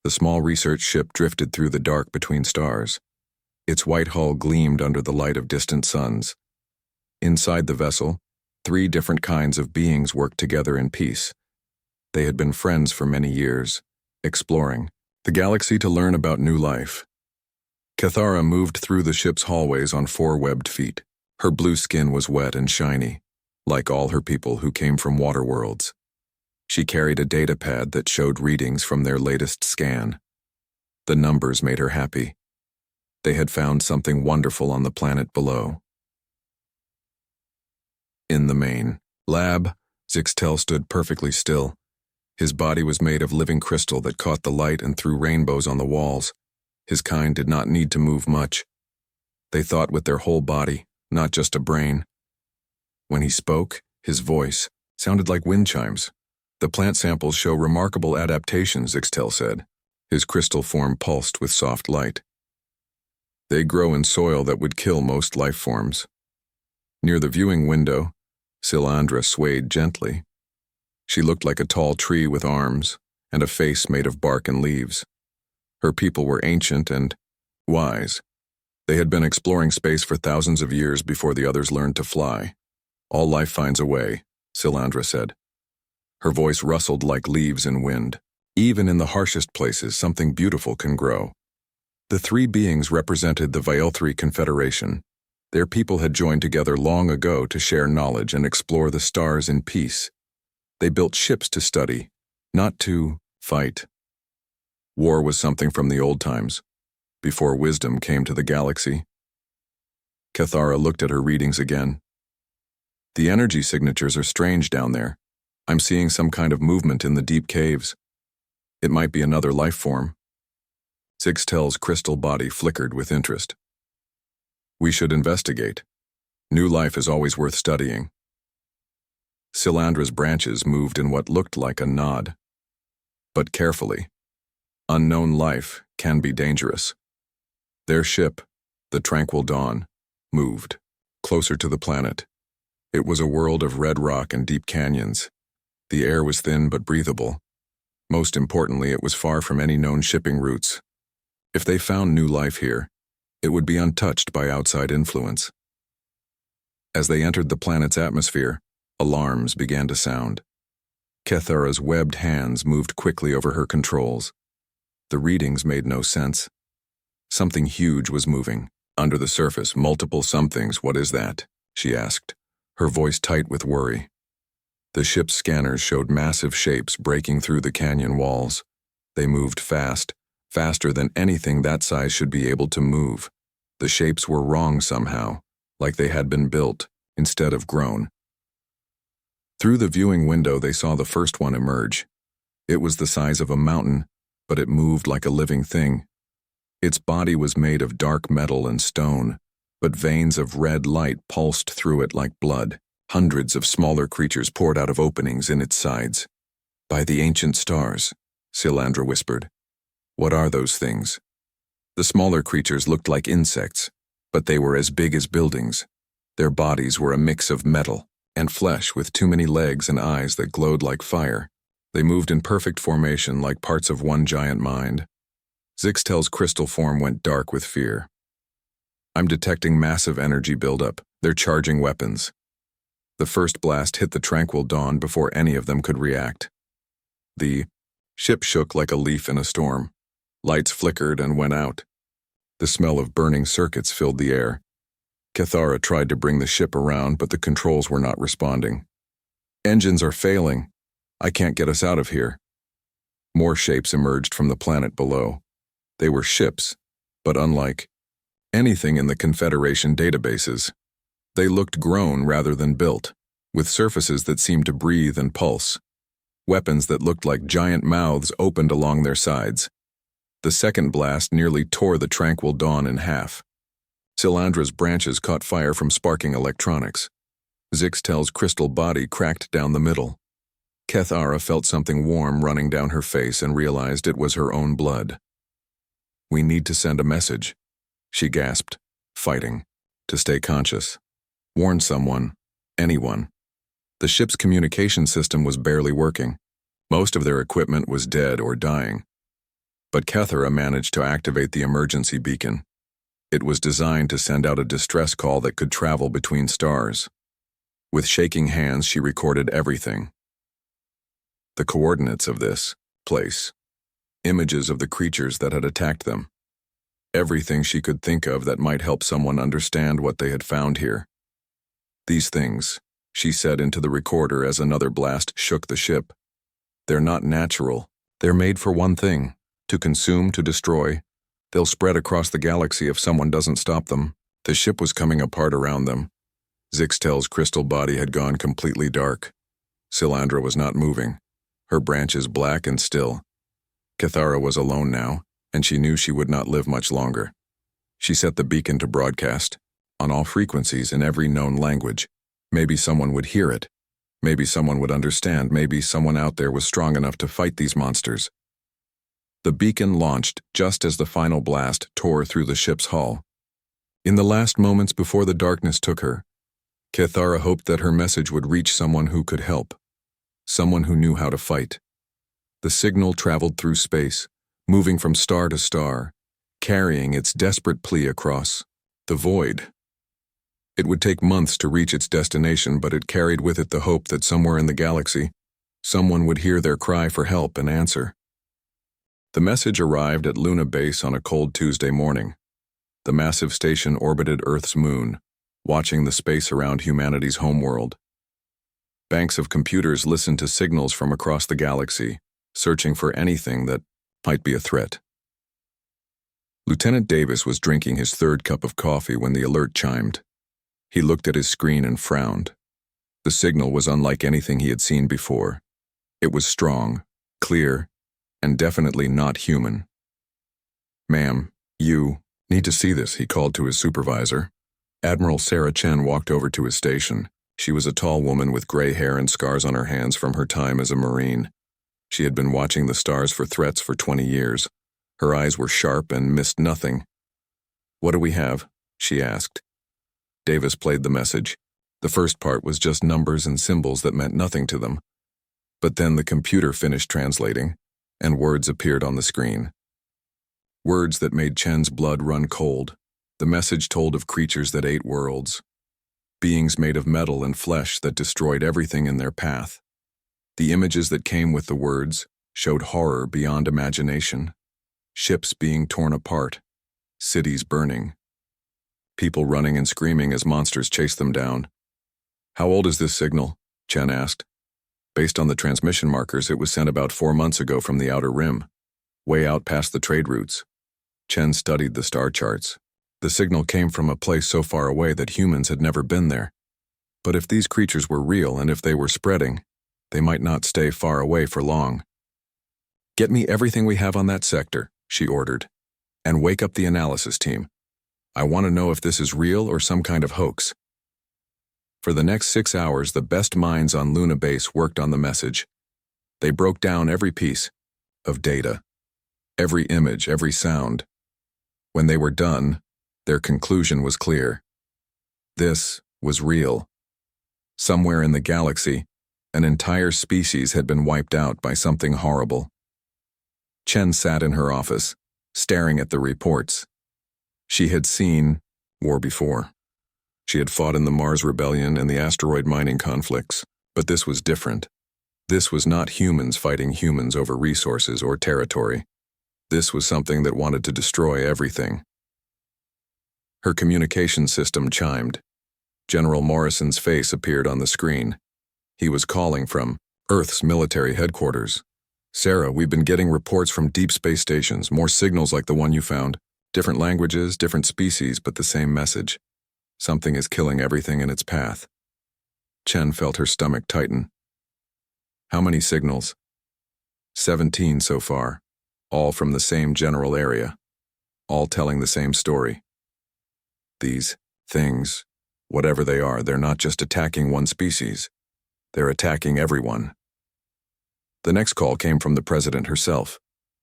The small research ship drifted through the dark between stars. Its white hull gleamed under the light of distant suns. Inside the vessel, 3 different kinds of beings worked together in peace. They had been friends for many years, exploring the galaxy to learn about new life. Cathara moved through the ship's hallways on 4 webbed feet. Her blue skin was wet and shiny, like all her people who came from water worlds. She carried a data pad that showed readings from their latest scan. The numbers made her happy. They had found something wonderful on the planet below. In the main lab, Zixtel stood perfectly still. His body was made of living crystal that caught the light and threw rainbows on the walls. His kind did not need to move much. They thought with their whole body, not just a brain. When he spoke, his voice sounded like wind chimes. The plant samples show remarkable adaptations, Zixtel said. His crystal form pulsed with soft light. They grow in soil that would kill most life forms. Near the viewing window, Silandra swayed gently. She looked like a tall tree with arms and a face made of bark and leaves. Her people were ancient and wise. They had been exploring space for thousands of years before the others learned to fly. All life finds a way, Silandra said. Her voice rustled like leaves in wind. Even in the harshest places, something beautiful can grow. The 3 beings represented the Valkyrie Confederation. Their people had joined together long ago to share knowledge and explore the stars in peace. They built ships to study, not to fight. War was something from the old times, before wisdom came to the galaxy. Cathara looked at her readings again. The energy signatures are strange down there. I'm seeing some kind of movement in the deep caves. It might be another life form. Zixtel's crystal body flickered with interest. We should investigate. New life is always worth studying. Silandra's branches moved in what looked like a nod. But carefully. Unknown life can be dangerous. Their ship, the Tranquil Dawn, moved closer to the planet. It was a world of red rock and deep canyons. The air was thin but breathable. Most importantly, it was far from any known shipping routes. If they found new life here, it would be untouched by outside influence. As they entered the planet's atmosphere, alarms began to sound. Cathara's webbed hands moved quickly over her controls. The readings made no sense. Something huge was moving. Under the surface, multiple somethings. What is that? She asked, her voice tight with worry. The ship's scanners showed massive shapes breaking through the canyon walls. They moved fast, faster than anything that size should be able to move. The shapes were wrong somehow, like they had been built, instead of grown. Through the viewing window they saw the first one emerge. It was the size of a mountain, but it moved like a living thing. Its body was made of dark metal and stone, but veins of red light pulsed through it like blood. Hundreds of smaller creatures poured out of openings in its sides. By the ancient stars, Silandra whispered. What are those things? The smaller creatures looked like insects, but they were as big as buildings. Their bodies were a mix of metal and flesh with too many legs and eyes that glowed like fire. They moved in perfect formation like parts of one giant mind. Zixtel's crystal form went dark with fear. I'm detecting massive energy buildup. They're charging weapons. The first blast hit the Tranquil Dawn before any of them could react. The ship shook like a leaf in a storm. Lights flickered and went out. The smell of burning circuits filled the air. Cathara tried to bring the ship around, but the controls were not responding. Engines are failing. I can't get us out of here. More shapes emerged from the planet below. They were ships, but unlike anything in the Confederation databases. They looked grown rather than built, with surfaces that seemed to breathe and pulse. Weapons that looked like giant mouths opened along their sides. The second blast nearly tore the Tranquil Dawn in half. Silandra's branches caught fire from sparking electronics. Zixtel's crystal body cracked down the middle. Cathara felt something warm running down her face and realized it was her own blood. We need to send a message, she gasped, fighting, to stay conscious. Warn someone, anyone. The ship's communication system was barely working. Most of their equipment was dead or dying. But Kethera managed to activate the emergency beacon. It was designed to send out a distress call that could travel between stars. With shaking hands, she recorded everything. The coordinates of this place, images of the creatures that had attacked them, everything she could think of that might help someone understand what they had found here. These things, she said into the recorder as another blast shook the ship. They're not natural. They're made for one thing, to consume, to destroy. They'll spread across the galaxy if someone doesn't stop them. The ship was coming apart around them. Zixtel's crystal body had gone completely dark. Silandra was not moving, her branches black and still. Kethera was alone now, and she knew she would not live much longer. She set the beacon to broadcast, on all frequencies in every known language. Maybe someone would hear it. Maybe someone would understand. Maybe someone out there was strong enough to fight these monsters. The beacon launched just as the final blast tore through the ship's hull. In the last moments before the darkness took her, Kethera hoped that her message would reach someone who could help, someone who knew how to fight. The signal traveled through space, moving from star to star, carrying its desperate plea across the void. It would take months to reach its destination, but it carried with it the hope that somewhere in the galaxy, someone would hear their cry for help and answer. The message arrived at Luna Base on a cold Tuesday morning. The massive station orbited Earth's moon, watching the space around humanity's homeworld. Banks of computers listened to signals from across the galaxy, searching for anything that might be a threat. Lieutenant Davis was drinking his third cup of coffee when the alert chimed. He looked at his screen and frowned. The signal was unlike anything he had seen before. It was strong, clear, and definitely not human. "Ma'am, you need to see this," he called to his supervisor. Admiral Sarah Chen walked over to his station. She was a tall woman with gray hair and scars on her hands from her time as a Marine. She had been watching the stars for threats for 20 years. Her eyes were sharp and missed nothing. "What do we have?" she asked. Davis played the message. The first part was just numbers and symbols that meant nothing to them. But then the computer finished translating, and words appeared on the screen. Words that made Chen's blood run cold. The message told of creatures that ate worlds, beings made of metal and flesh that destroyed everything in their path. The images that came with the words showed horror beyond imagination. Ships being torn apart, cities burning, people running and screaming as monsters chased them down. "How old is this signal?" Chen asked. Based on the transmission markers, it was sent about 4 months ago from the outer rim, way out past the trade routes. Chen studied the star charts. The signal came from a place so far away that humans had never been there. But if these creatures were real and if they were spreading, they might not stay far away for long. "Get me everything we have on that sector," she ordered, "and wake up the analysis team. I want to know if this is real or some kind of hoax." For the next 6 hours, the best minds on Luna Base worked on the message. They broke down every piece of data, every image, every sound. When they were done, their conclusion was clear. This was real. Somewhere in the galaxy, an entire species had been wiped out by something horrible. Chen sat in her office, staring at the reports. She had seen war before. She had fought in the Mars Rebellion and the asteroid mining conflicts, but this was different. This was not humans fighting humans over resources or territory. This was something that wanted to destroy everything. Her communication system chimed. General Morrison's face appeared on the screen. He was calling from Earth's military headquarters. "Sarah, we've been getting reports from deep space stations, more signals like the one you found. Different languages, different species, but the same message. Something is killing everything in its path." Chen felt her stomach tighten. "How many signals?" 17 so far, all from the same general area, all telling the same story. These things, whatever they are, they're not just attacking one species. They're attacking everyone. The next call came from the president herself.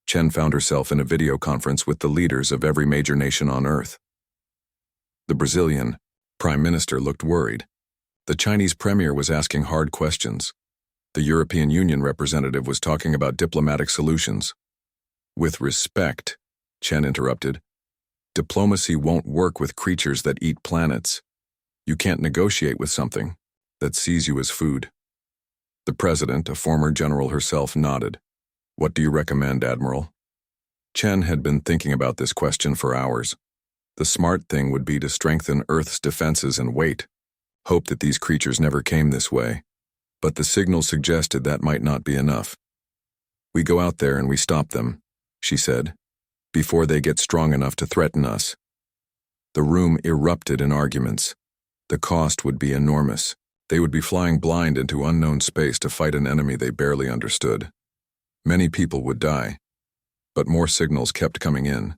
Chen found herself in a video conference with the leaders of every major nation on Earth. The Brazilian prime minister looked worried. The Chinese premier was asking hard questions. The European Union representative was talking about diplomatic solutions. With respect, Chen interrupted. Diplomacy won't work with creatures that eat planets. You can't negotiate with something that sees you as food. The president, a former general herself, nodded. What do you recommend, Admiral? Chen had been thinking about this question for hours. The smart thing would be to strengthen Earth's defenses and wait, hope that these creatures never came this way. But the signal suggested that might not be enough. We go out there and we stop them, she said, before they get strong enough to threaten us. The room erupted in arguments. The cost would be enormous. They would be flying blind into unknown space to fight an enemy they barely understood. Many people would die, but more signals kept coming in.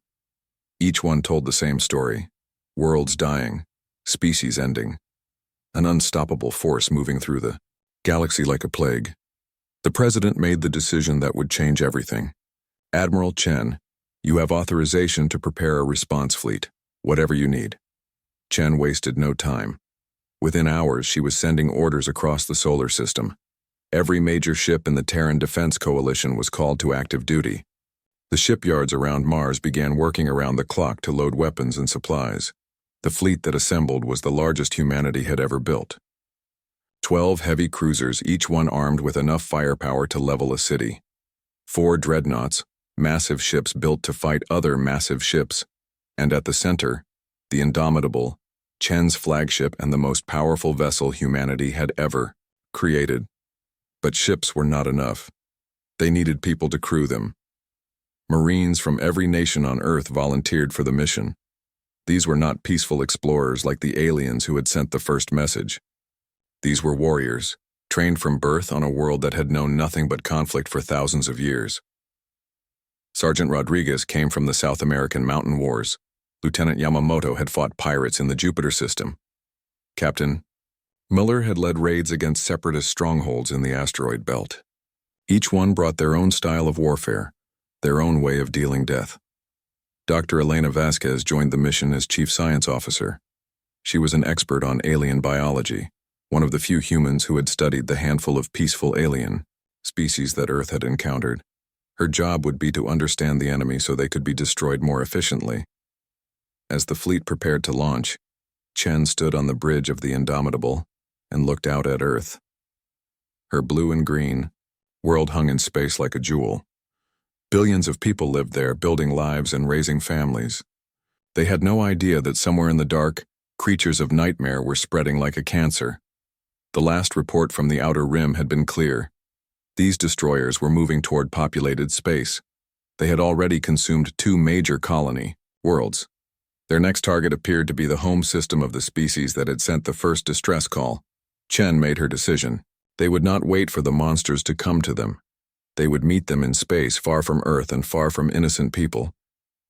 Each one told the same story. Worlds dying, species ending, an unstoppable force moving through the galaxy like a plague. The president made the decision that would change everything. Admiral Chen, you have authorization to prepare a response fleet, whatever you need. Chen wasted no time. Within hours, she was sending orders across the solar system. Every major ship in the Terran Defense Coalition was called to active duty. The shipyards around Mars began working around the clock to load weapons and supplies. The fleet that assembled was the largest humanity had ever built. 12 heavy cruisers, each one armed with enough firepower to level a city. 4 dreadnoughts, massive ships built to fight other massive ships. And at the center, the indomitable, Chen's flagship and the most powerful vessel humanity had ever created. But ships were not enough. They needed people to crew them. Marines from every nation on Earth volunteered for the mission. These were not peaceful explorers like the aliens who had sent the first message. These were warriors, trained from birth on a world that had known nothing but conflict for thousands of years. Sergeant Rodriguez came from the South American Mountain Wars. Lieutenant Yamamoto had fought pirates in the Jupiter system. Captain Miller had led raids against separatist strongholds in the asteroid belt. Each one brought their own style of warfare, their own way of dealing death. Dr. Elena Vasquez joined the mission as Chief Science Officer. She was an expert on alien biology, one of the few humans who had studied the handful of peaceful alien species that Earth had encountered. Her job would be to understand the enemy so they could be destroyed more efficiently. As the fleet prepared to launch, Chen stood on the bridge of the Indomitable and looked out at Earth. Her blue and green world hung in space like a jewel. Billions of people lived there, building lives and raising families. They had no idea that somewhere in the dark, creatures of nightmare were spreading like a cancer. The last report from the Outer Rim had been clear. These destroyers were moving toward populated space. They had already consumed 2 major colony worlds. Their next target appeared to be the home system of the species that had sent the first distress call. Chen made her decision. They would not wait for the monsters to come to them. They would meet them in space, far from Earth and far from innocent people.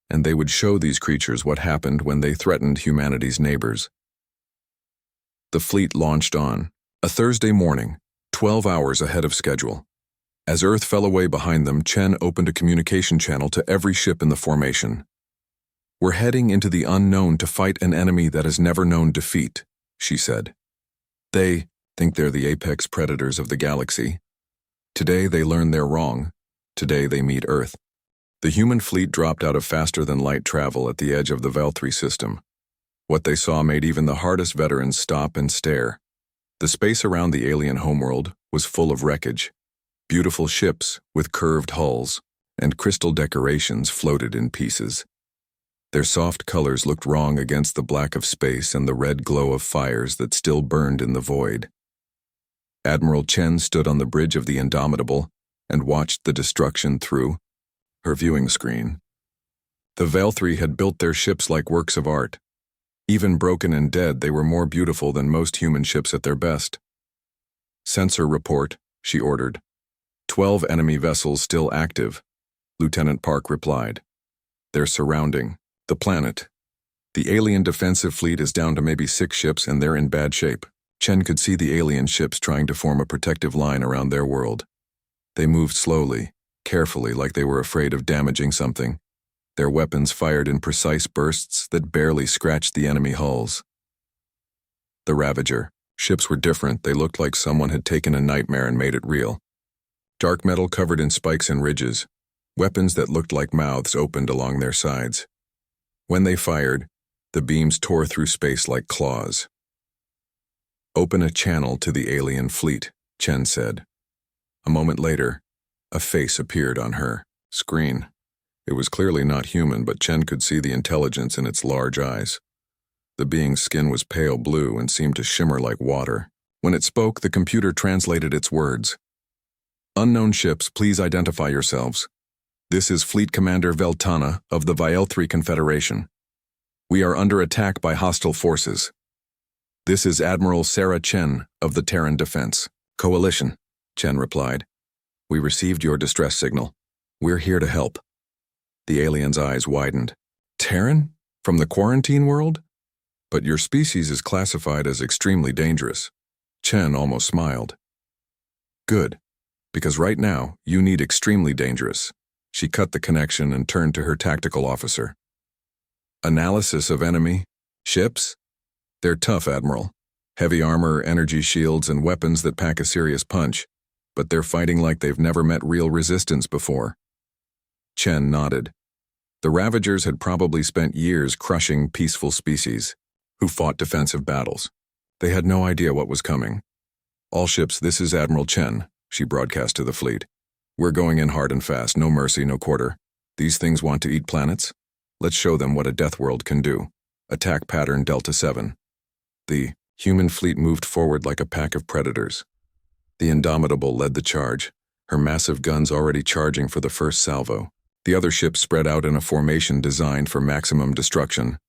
And they would show these creatures what happened when they threatened humanity's neighbors. The fleet launched on a Thursday morning, 12 hours ahead of schedule. As Earth fell away behind them, Chen opened a communication channel to every ship in the formation. We're heading into the unknown to fight an enemy that has never known defeat, she said. They think they're the apex predators of the galaxy. Today they learn they're wrong. Today they meet Earth. The human fleet dropped out of faster-than-light travel at the edge of the Valkyrie system. What they saw made even the hardest veterans stop and stare. The space around the alien homeworld was full of wreckage. Beautiful ships with curved hulls and crystal decorations floated in pieces. Their soft colors looked wrong against the black of space and the red glow of fires that still burned in the void. Admiral Chen stood on the bridge of the Indomitable and watched the destruction through her viewing screen. The Valkyrie had built their ships like works of art. Even broken and dead, they were more beautiful than most human ships at their best. Sensor report, she ordered. 12 enemy vessels still active, Lieutenant Park replied. They're surrounding the planet. The alien defensive fleet is down to maybe 6 ships and they're in bad shape. Chen could see the alien ships trying to form a protective line around their world. They moved slowly, carefully, like they were afraid of damaging something. Their weapons fired in precise bursts that barely scratched the enemy hulls. The Ravager. Ships were different. They looked like someone had taken a nightmare and made it real. Dark metal covered in spikes and ridges. Weapons that looked like mouths opened along their sides. When they fired, the beams tore through space like claws. "Open a channel to the alien fleet," Chen said. A moment later, a face appeared on her screen. It was clearly not human, but Chen could see the intelligence in its large eyes. The being's skin was pale blue and seemed to shimmer like water. When it spoke, the computer translated its words. "Unknown ships, please identify yourselves. This is Fleet Commander Veltana of the Valkyrie Confederation. We are under attack by hostile forces. This is Admiral Sarah Chen of the Terran Defense Coalition," Chen replied. "We received your distress signal. We're here to help." The alien's eyes widened. "Terran? From the quarantine world? But your species is classified as extremely dangerous." Chen almost smiled. "Good, because right now you need extremely dangerous." She cut the connection and turned to her tactical officer. "Analysis of enemy ships? They're tough, Admiral. Heavy armor, energy shields, and weapons that pack a serious punch, but they're fighting like they've never met real resistance before." Chen nodded. The Ravagers had probably spent years crushing peaceful species who fought defensive battles. They had no idea what was coming. "All ships, this is Admiral Chen," she broadcast to the fleet. "We're going in hard and fast, no mercy, no quarter. These things want to eat planets? Let's show them what a death world can do. Attack pattern Delta 7. The human fleet moved forward like a pack of predators. The Indomitable led the charge, her massive guns already charging for the first salvo. The other ships spread out in a formation designed for maximum destruction.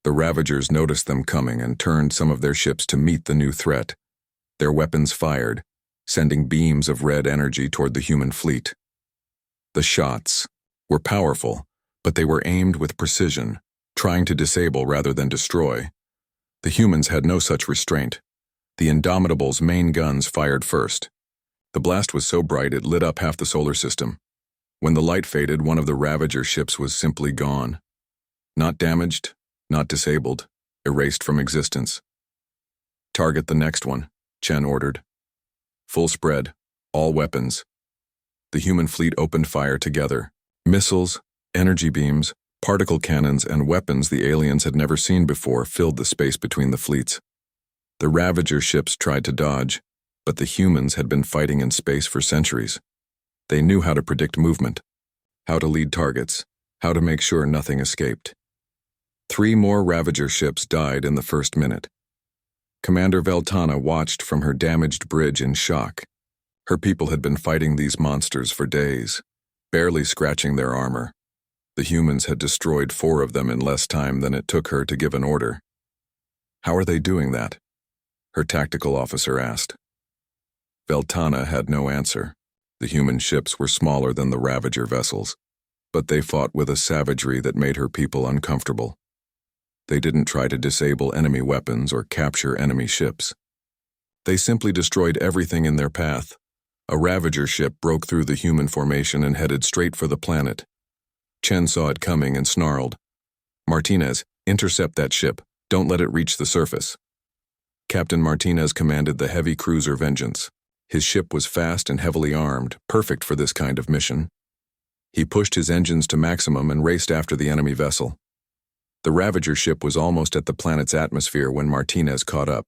The Ravagers noticed them coming and turned some of their ships to meet the new threat. Their weapons fired, sending beams of red energy toward the human fleet. The shots were powerful, but they were aimed with precision, trying to disable rather than destroy. The humans had no such restraint. The Indomitable's main guns fired first. The blast was so bright it lit up half the solar system. When the light faded, one of the Ravager ships was simply gone. Not damaged, not disabled, erased from existence. "Target the next one," Chen ordered. "Full spread, all weapons." The human fleet opened fire together. Missiles, energy beams, particle cannons, and weapons the aliens had never seen before filled the space between the fleets. The Ravager ships tried to dodge, but the humans had been fighting in space for centuries. They knew how to predict movement, how to lead targets, how to make sure nothing escaped. 3 more Ravager ships died in the first minute. Commander Veltana watched from her damaged bridge in shock. Her people had been fighting these monsters for days, barely scratching their armor. The humans had destroyed 4 of them in less time than it took her to give an order. "How are they doing that?" her tactical officer asked. Veltana had no answer. The human ships were smaller than the Ravager vessels, but they fought with a savagery that made her people uncomfortable. They didn't try to disable enemy weapons or capture enemy ships. They simply destroyed everything in their path. A Ravager ship broke through the human formation and headed straight for the planet. Chen saw it coming and snarled, "Martinez, intercept that ship. Don't let it reach the surface." Captain Martinez commanded the heavy cruiser Vengeance. His ship was fast and heavily armed, perfect for this kind of mission. He pushed his engines to maximum and raced after the enemy vessel. The Ravager ship was almost at the planet's atmosphere when Martinez caught up.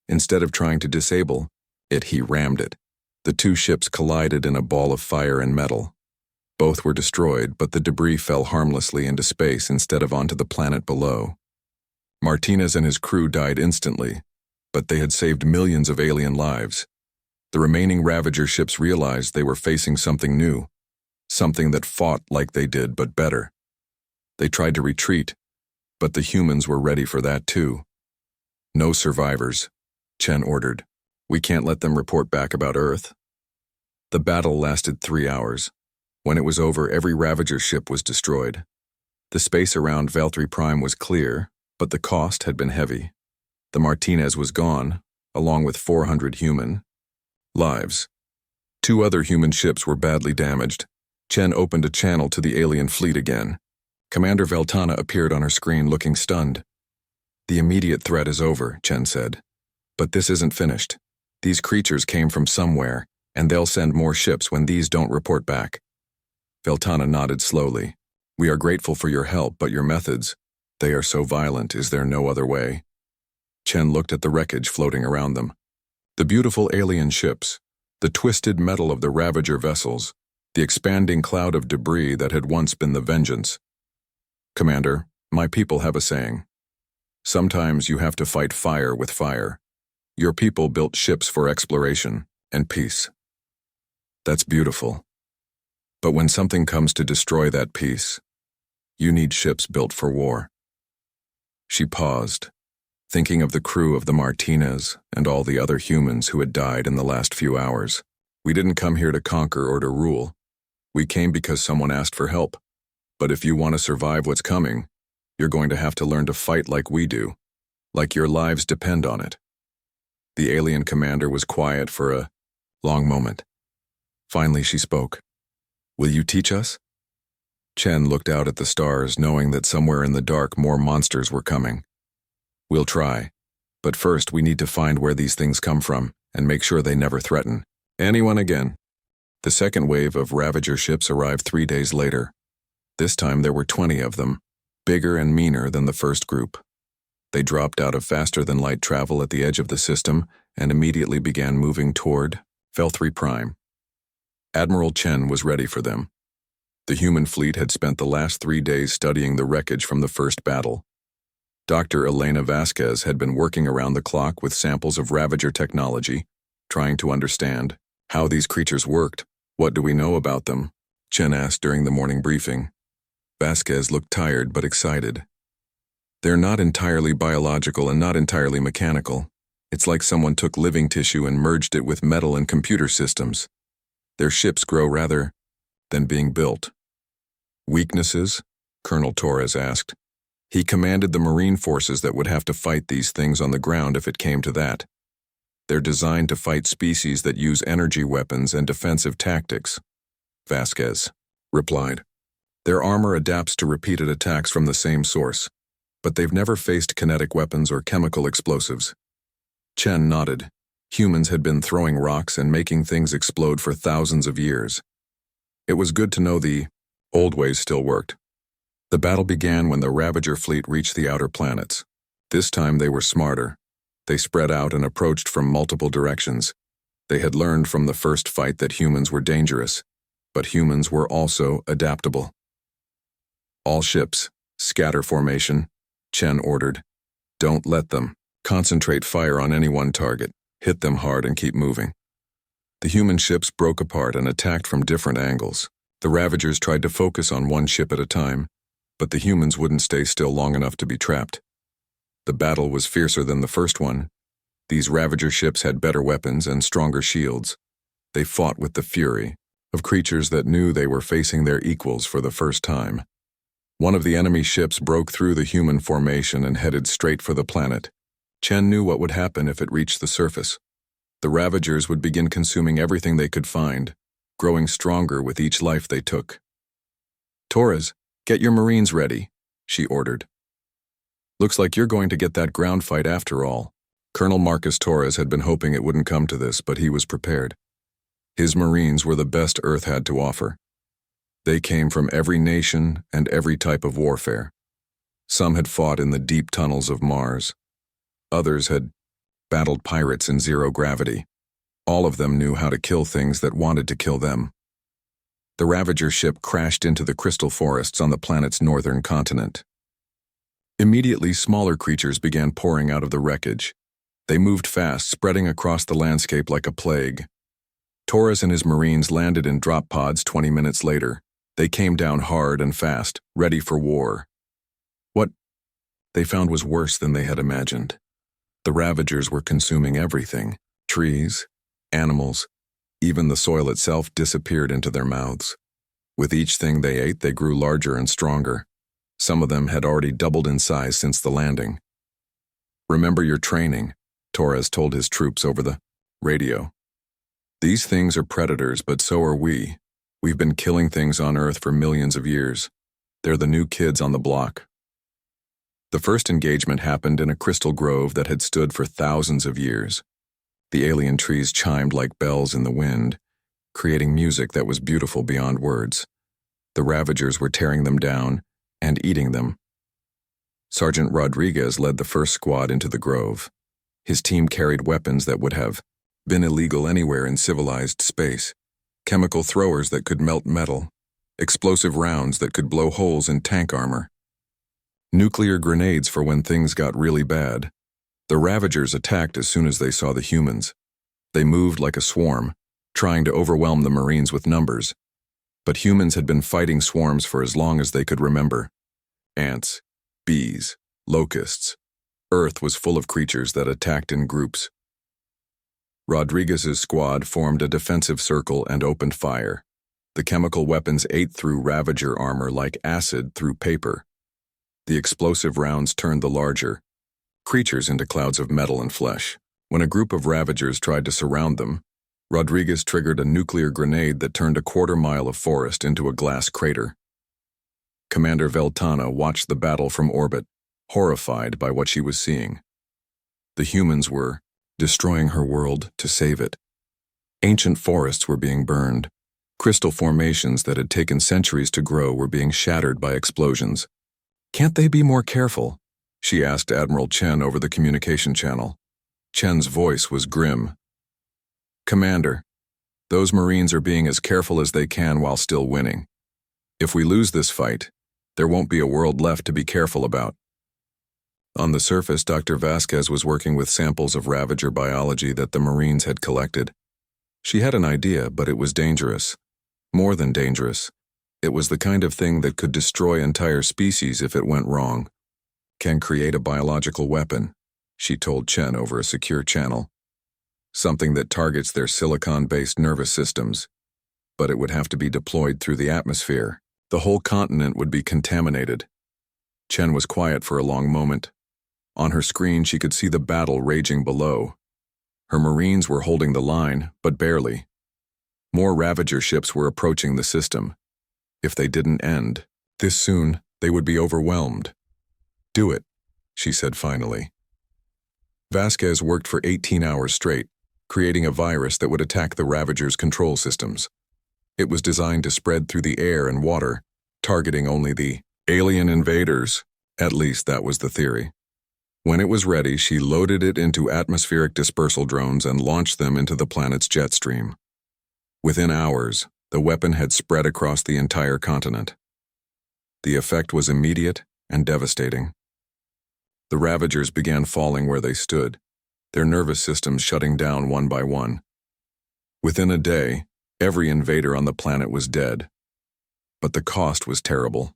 Instead of trying to disable it, he rammed it. The 2 ships collided in a ball of fire and metal. Both were destroyed, but the debris fell harmlessly into space instead of onto the planet below. Martinez and his crew died instantly, but they had saved millions of alien lives. The remaining Ravager ships realized they were facing something new, something that fought like they did but better. They tried to retreat, but the humans were ready for that too. "No survivors," Chen ordered. "We can't let them report back about Earth." The battle lasted 3 hours. When it was over, every Ravager ship was destroyed. The space around Valkyrie Prime was clear, but the cost had been heavy. The Martinez was gone, along with 400 human lives. 2 other human ships were badly damaged. Chen opened a channel to the alien fleet again. Commander Veltana appeared on her screen looking stunned. "The immediate threat is over," Chen said. "But this isn't finished. These creatures came from somewhere, and they'll send more ships when these don't report back." Veltana nodded slowly. We are grateful for your help, but your methods, they are so violent, is there no other way? Chen looked at the wreckage floating around them. The beautiful alien ships, the twisted metal of the Ravager vessels, the expanding cloud of debris that had once been the Vengeance. Commander, my people have a saying. Sometimes you have to fight fire with fire. Your people built ships for exploration and peace. That's beautiful. But when something comes to destroy that peace, you need ships built for war. She paused, thinking of the crew of the Martinez and all the other humans who had died in the last few hours. We didn't come here to conquer or to rule. We came because someone asked for help. But if you want to survive what's coming, you're going to have to learn to fight like we do, like your lives depend on it. The alien commander was quiet for a long moment. Finally, she spoke. Will you teach us? Chen looked out at the stars, knowing that somewhere in the dark more monsters were coming. We'll try, but first we need to find where these things come from and make sure they never threaten anyone again. The second wave of Ravager ships arrived 3 days later. This time there were 20 of them, bigger and meaner than the first group. They dropped out of faster-than-light travel at the edge of the system and immediately began moving toward Valkyrie Prime. Admiral Chen was ready for them. The human fleet had spent the last 3 days studying the wreckage from the first battle. Dr. Elena Vasquez had been working around the clock with samples of Ravager technology, trying to understand how these creatures worked. What do we know about them? Chen asked during the morning briefing. Vasquez looked tired but excited. They're not entirely biological and not entirely mechanical. It's like someone took living tissue and merged it with metal and computer systems. Their ships grow rather than being built. Weaknesses? Colonel Torres asked. He commanded the Marine forces that would have to fight these things on the ground if it came to that. They're designed to fight species that use energy weapons and defensive tactics, Vasquez replied. Their armor adapts to repeated attacks from the same source, but they've never faced kinetic weapons or chemical explosives. Chen nodded. Humans had been throwing rocks and making things explode for thousands of years. It was good to know the old ways still worked. The battle began when the Ravager fleet reached the outer planets. This time they were smarter. They spread out and approached from multiple directions. They had learned from the first fight that humans were dangerous, but humans were also adaptable. All ships, scatter formation, Chen ordered. Don't let them. Concentrate fire on any one target. Hit them hard and keep moving. The human ships broke apart and attacked from different angles. The Ravagers tried to focus on one ship at a time, but the humans wouldn't stay still long enough to be trapped. The battle was fiercer than the first one. These Ravager ships had better weapons and stronger shields. They fought with the fury of creatures that knew they were facing their equals for the first time. One of the enemy ships broke through the human formation and headed straight for the planet. Chen knew what would happen if it reached the surface. The Ravagers would begin consuming everything they could find, growing stronger with each life they took. Torres, get your Marines ready, she ordered. Looks like you're going to get that ground fight after all. Colonel Marcus Torres had been hoping it wouldn't come to this, but he was prepared. His Marines were the best Earth had to offer. They came from every nation and every type of warfare. Some had fought in the deep tunnels of Mars. Others had battled pirates in zero gravity. All of them knew how to kill things that wanted to kill them. The Ravager ship crashed into the crystal forests on the planet's northern continent. Immediately, smaller creatures began pouring out of the wreckage. They moved fast, spreading across the landscape like a plague. Torres and his Marines landed in drop pods 20 minutes later. They came down hard and fast, ready for war. What they found was worse than they had imagined. The Ravagers were consuming everything. Trees, animals, even the soil itself disappeared into their mouths. With each thing they ate, they grew larger and stronger. Some of them had already doubled in size since the landing. Remember your training, Torres told his troops over the radio. These things are predators, but so are we. We've been killing things on Earth for millions of years. They're the new kids on the block. The first engagement happened in a crystal grove that had stood for thousands of years. The alien trees chimed like bells in the wind, creating music that was beautiful beyond words. The Ravagers were tearing them down and eating them. Sergeant Rodriguez led the first squad into the grove. His team carried weapons that would have been illegal anywhere in civilized space. Chemical throwers that could melt metal, explosive rounds that could blow holes in tank armor, nuclear grenades for when things got really bad. The Ravagers attacked as soon as they saw the humans. They moved like a swarm, trying to overwhelm the Marines with numbers. But humans had been fighting swarms for as long as they could remember. Ants, bees, locusts. Earth was full of creatures that attacked in groups. Rodriguez's squad formed a defensive circle and opened fire. The chemical weapons ate through Ravager armor like acid through paper. The explosive rounds turned the larger creatures into clouds of metal and flesh. When a group of Ravagers tried to surround them, Rodriguez triggered a nuclear grenade that turned a quarter-mile of forest into a glass crater. Commander Veltana watched the battle from orbit, horrified by what she was seeing. The humans were destroying her world to save it. Ancient forests were being burned. Crystal formations that had taken centuries to grow were being shattered by explosions. "Can't they be more careful?" she asked Admiral Chen over the communication channel. Chen's voice was grim. "Commander, those Marines are being as careful as they can while still winning. If we lose this fight, there won't be a world left to be careful about." On the surface, Dr. Vasquez was working with samples of Ravager biology that the Marines had collected. She had an idea, but it was dangerous. More than dangerous. It was the kind of thing that could destroy entire species if it went wrong. "Can create a biological weapon," she told Chen over a secure channel. "Something that targets their silicon-based nervous systems. But it would have to be deployed through the atmosphere. The whole continent would be contaminated." Chen was quiet for a long moment. On her screen, she could see the battle raging below. Her Marines were holding the line, but barely. More Ravager ships were approaching the system. If they didn't end this soon, they would be overwhelmed. "Do it," she said finally. Vasquez worked for 18 hours straight, creating a virus that would attack the Ravagers' control systems. It was designed to spread through the air and water, targeting only the alien invaders. At least that was the theory. When it was ready, she loaded it into atmospheric dispersal drones and launched them into the planet's jet stream. Within hours, the weapon had spread across the entire continent. The effect was immediate and devastating. The Ravagers began falling where they stood, their nervous systems shutting down one by one. Within a day, every invader on the planet was dead. But the cost was terrible.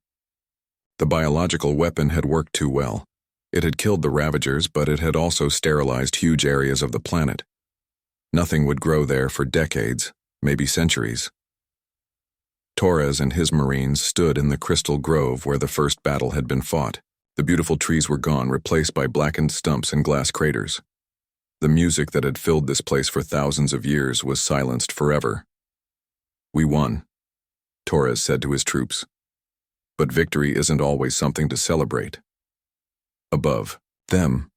The biological weapon had worked too well. It had killed the Ravagers, but it had also sterilized huge areas of the planet. Nothing would grow there for decades, maybe centuries. Torres and his Marines stood in the crystal grove where the first battle had been fought. The beautiful trees were gone, replaced by blackened stumps and glass craters. The music that had filled this place for thousands of years was silenced forever. "We won," Torres said to his troops. "But victory isn't always something to celebrate." Above them,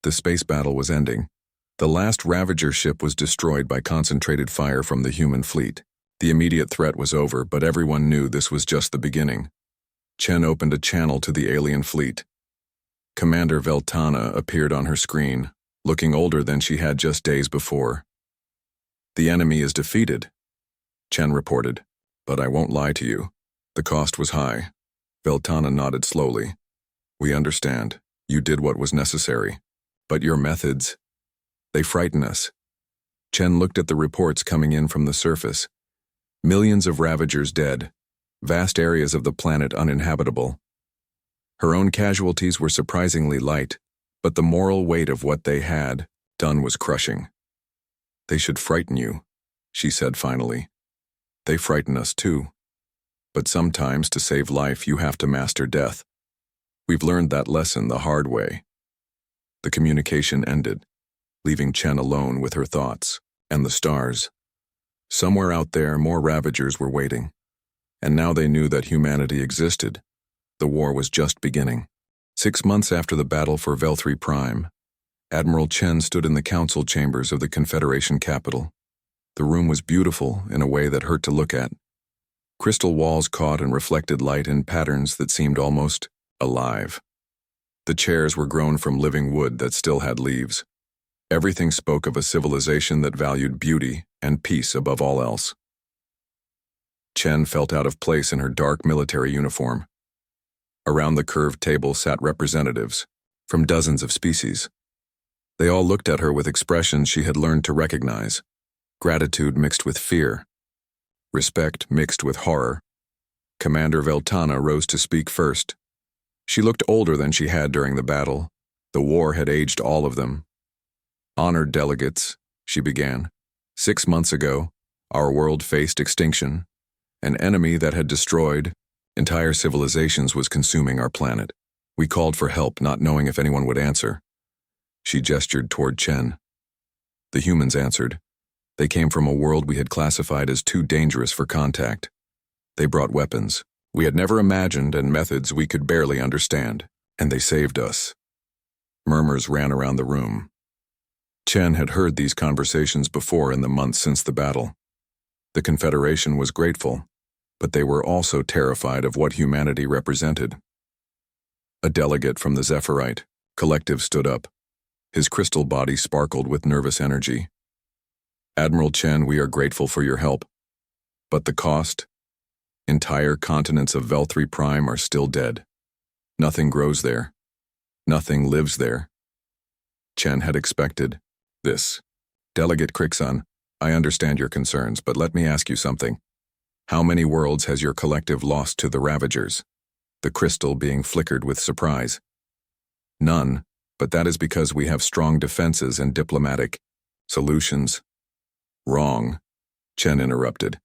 the space battle was ending. The last Ravager ship was destroyed by concentrated fire from the human fleet. The immediate threat was over, but everyone knew this was just the beginning. Chen opened a channel to the alien fleet. Commander Veltana appeared on her screen, looking older than she had just days before. "The enemy is defeated," Chen reported, "but I won't lie to you. The cost was high." Veltana nodded slowly. "We understand. You did what was necessary. But your methods, they frighten us." Chen looked at the reports coming in from the surface. Millions of Ravagers dead, vast areas of the planet uninhabitable. Her own casualties were surprisingly light, but the moral weight of what they had done was crushing. "They should frighten you," she said finally. "They frighten us too. But sometimes to save life you have to master death. We've learned that lesson the hard way." The communication ended, leaving Chen alone with her thoughts and the stars. Somewhere out there, more Ravagers were waiting. And now they knew that humanity existed. The war was just beginning. 6 months after the battle for Valkyrie Prime, Admiral Chen stood in the council chambers of the Confederation capital. The room was beautiful in a way that hurt to look at. Crystal walls caught and reflected light in patterns that seemed almost alive. The chairs were grown from living wood that still had leaves. Everything spoke of a civilization that valued beauty and peace above all else. Chen felt out of place in her dark military uniform. Around the curved table sat representatives from dozens of species. They all looked at her with expressions she had learned to recognize: gratitude mixed with fear, respect mixed with horror. Commander Veltana rose to speak first. She looked older than she had during the battle. The war had aged all of them. "Honored delegates," she began. "6 months ago, our world faced extinction. An enemy that had destroyed entire civilizations was consuming our planet. We called for help, not knowing if anyone would answer." She gestured toward Chen. The humans answered. They came from a world we had classified as too dangerous for contact. They brought weapons we had never imagined and methods we could barely understand, and they saved us. Murmurs ran around the room. Chen had heard these conversations before in the months since the battle. The Confederation was grateful, but they were also terrified of what humanity represented. A delegate from the Zephyrite collective stood up. His crystal body sparkled with nervous energy. "Admiral Chen, we are grateful for your help. But the cost? Entire continents of Valkyrie Prime are still dead. Nothing grows there. Nothing lives there." Chen had expected this. "Delegate Krixon, I understand your concerns, but let me ask you something. How many worlds has your collective lost to the Ravagers?" The crystal being flickered with surprise. "None, but that is because we have strong defenses and diplomatic solutions." "Wrong," Chen interrupted.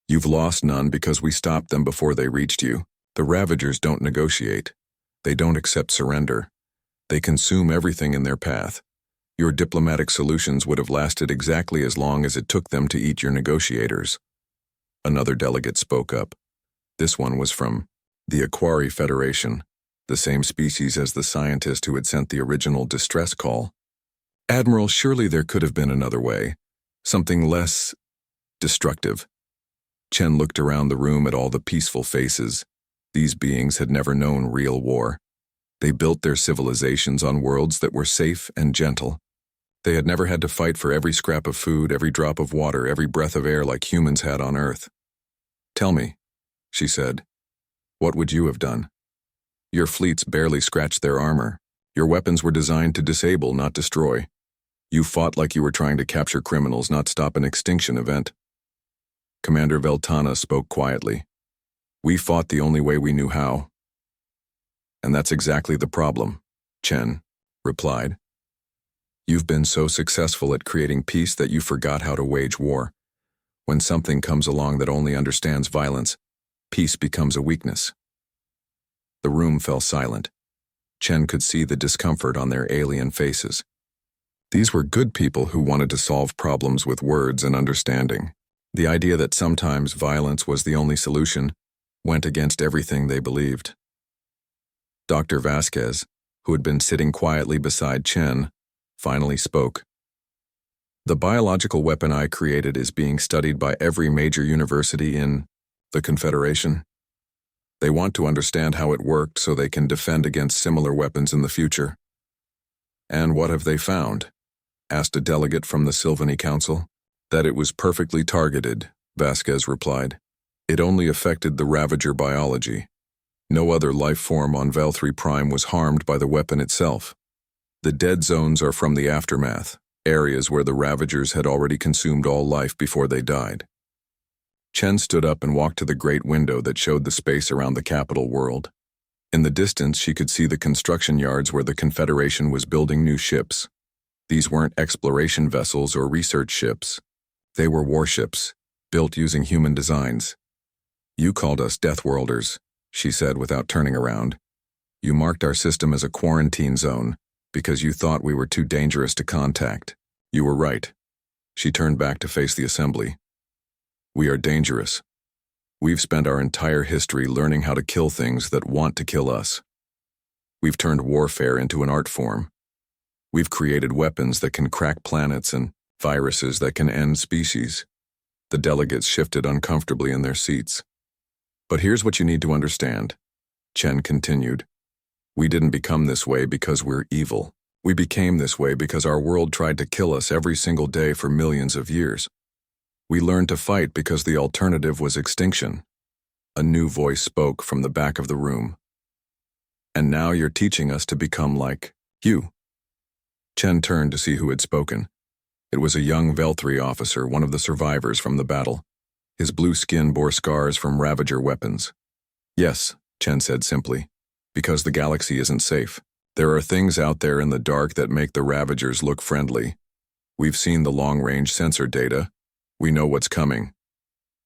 "You've lost none because we stopped them before they reached you. The Ravagers don't negotiate. They don't accept surrender. They consume everything in their path. Your diplomatic solutions would have lasted exactly as long as it took them to eat your negotiators." Another delegate spoke up. This one was from the HFY Federation, the same species as the scientist who had sent the original distress call. "Admiral, surely there could have been another way. Something less destructive." Chen looked around the room at all the peaceful faces. These beings had never known real war. They built their civilizations on worlds that were safe and gentle. They had never had to fight for every scrap of food, every drop of water, every breath of air like humans had on Earth. "Tell me," she said, "what would you have done? Your fleets barely scratched their armor. Your weapons were designed to disable, not destroy. You fought like you were trying to capture criminals, not stop an extinction event." Commander Veltana spoke quietly. "We fought the only way we knew how." "And that's exactly the problem," Chen replied. "You've been so successful at creating peace that you forgot how to wage war. When something comes along that only understands violence, peace becomes a weakness." The room fell silent. Chen could see the discomfort on their alien faces. These were good people who wanted to solve problems with words and understanding. The idea that sometimes violence was the only solution went against everything they believed. Dr. Vasquez, who had been sitting quietly beside Chen, finally spoke. "The biological weapon I created is being studied by every major university in the Confederation. They want to understand how it worked so they can defend against similar weapons in the future." "And what have they found?" asked a delegate from the Sylvany Council. "That it was perfectly targeted," Vasquez replied. "It only affected the Ravager biology. No other life form on Valkyrie Prime was harmed by the weapon itself. The dead zones are from the aftermath, areas where the Ravagers had already consumed all life before they died." Chen stood up and walked to the great window that showed the space around the capital world. In the distance, she could see the construction yards where the Confederation was building new ships. These weren't exploration vessels or research ships. They were warships, built using human designs. "You called us Deathworlders," she said without turning around. "You marked our system as a quarantine zone because you thought we were too dangerous to contact. You were right." She turned back to face the assembly. "We are dangerous. We've spent our entire history learning how to kill things that want to kill us. We've turned warfare into an art form. We've created weapons that can crack planets and viruses that can end species." The delegates shifted uncomfortably in their seats. But here's what you need to understand, Chen continued. We didn't become this way because we're evil. We became this way because our world tried to kill us every single day for millions of years. We learned to fight because the alternative was extinction. A new voice spoke from the back of the room. And now you're teaching us to become like you. Chen turned to see who had spoken. It was a young Valkyrie officer, one of the survivors from the battle. His blue skin bore scars from Ravager weapons. Yes, Chen said simply, because the galaxy isn't safe. There are things out there in the dark that make the Ravagers look friendly. We've seen the long-range sensor data. We know what's coming.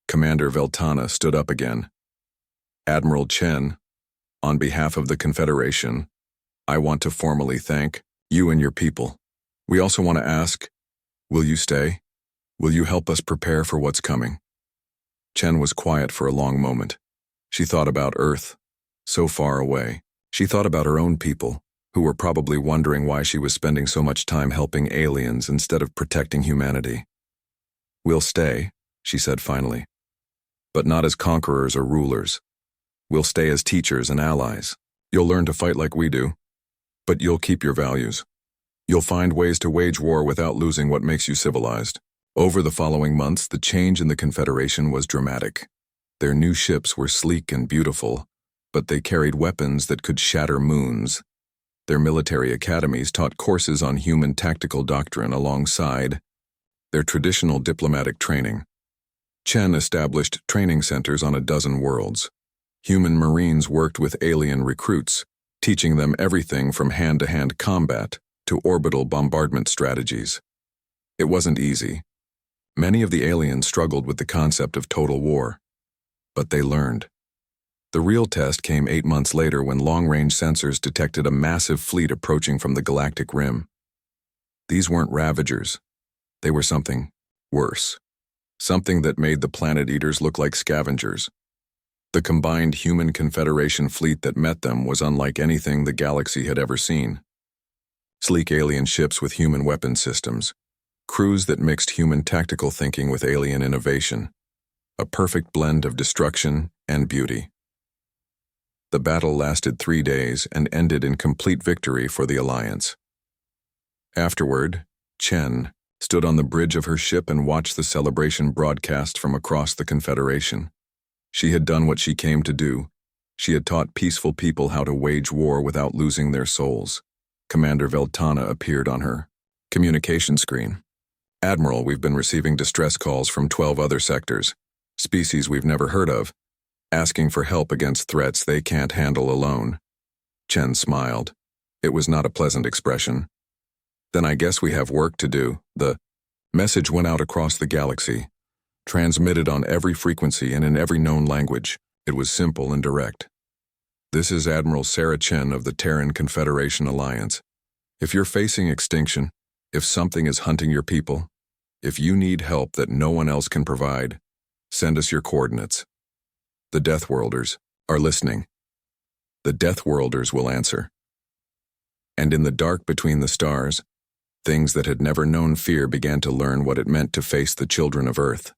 Commander Veltana stood up again. Admiral Chen, on behalf of the Confederation, I want to formally thank you and your people. We also want to ask, will you stay? Will you help us prepare for what's coming? Chen was quiet for a long moment. She thought about Earth, so far away. She thought about her own people, who were probably wondering why she was spending so much time helping aliens instead of protecting humanity. We'll stay, she said finally. But not as conquerors or rulers. We'll stay as teachers and allies. You'll learn to fight like we do. But you'll keep your values. You'll find ways to wage war without losing what makes you civilized. Over the following months, the change in the Confederation was dramatic. Their new ships were sleek and beautiful, but they carried weapons that could shatter moons. Their military academies taught courses on human tactical doctrine alongside their traditional diplomatic training. Chen established training centers on a dozen worlds. Human Marines worked with alien recruits, teaching them everything from hand-to-hand combat to orbital bombardment strategies. It wasn't easy. Many of the aliens struggled with the concept of total war. But they learned. The real test came 8 months later when long-range sensors detected a massive fleet approaching from the galactic rim. These weren't Ravagers. They were something worse. Something that made the planet eaters look like scavengers. The combined human Confederation fleet that met them was unlike anything the galaxy had ever seen. Sleek alien ships with human weapon systems. Crews that mixed human tactical thinking with alien innovation. A perfect blend of destruction and beauty. The battle lasted 3 days and ended in complete victory for the Alliance. Afterward, Chen stood on the bridge of her ship and watched the celebration broadcast from across the Confederation. She had done what she came to do. She had taught peaceful people how to wage war without losing their souls. Commander Veltana appeared on her communication screen. Admiral, we've been receiving distress calls from 12 other sectors, species we've never heard of, asking for help against threats they can't handle alone. Chen smiled. It was not a pleasant expression. Then I guess we have work to do. The message went out across the galaxy, transmitted on every frequency and in every known language. It was simple and direct. This is Admiral Sarah Chen of the Terran Confederation Alliance. If you're facing extinction, if something is hunting your people, if you need help that no one else can provide, send us your coordinates. The Deathworlders are listening. The Deathworlders will answer. And in the dark between the stars, things that had never known fear began to learn what it meant to face the children of Earth.